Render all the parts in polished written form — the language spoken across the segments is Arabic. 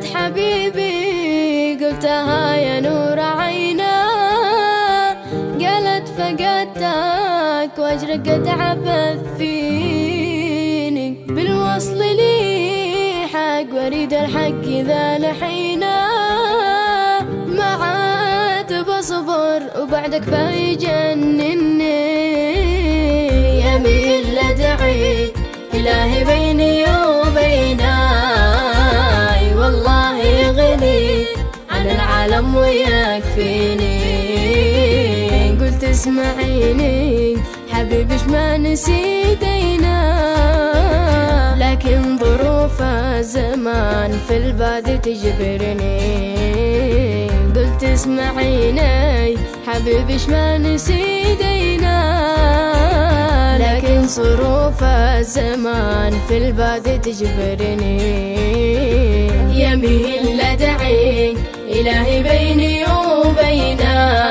قالت حبيبي قلتها يا نور عينا، قالت فقدتك واجرك قد عبث فيني، بالوصل لي حق واريد الحق إذا لحينا، ما عاد بصبر وبعدك بيجنني، يمين لدعي إلهي بيني وبيناي، والله يغني عن العالم ويكفيني. قلت اسمعيني حبيبي ما نسيتينا، لكن ظروف الزمان في البعد تجبرني. قلت اسمعيني حبيبي ما نسيتينا، لكن ظروف الزمان في البعد تجبرني. يمين لدعي إلهي بيني وبيناي،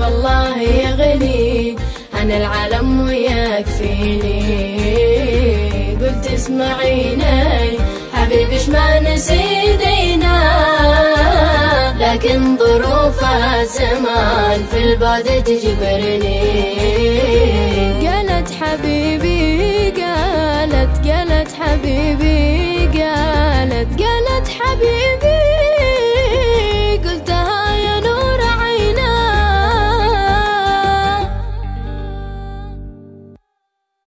والله يغني عن العالم ويكفيني. قلت اسمعيني حبيبي ما نسيتينا، لكن ظروف الزمان في البعد تجبرني. قالت حبيبي قالت حبيبي قالت حبيبي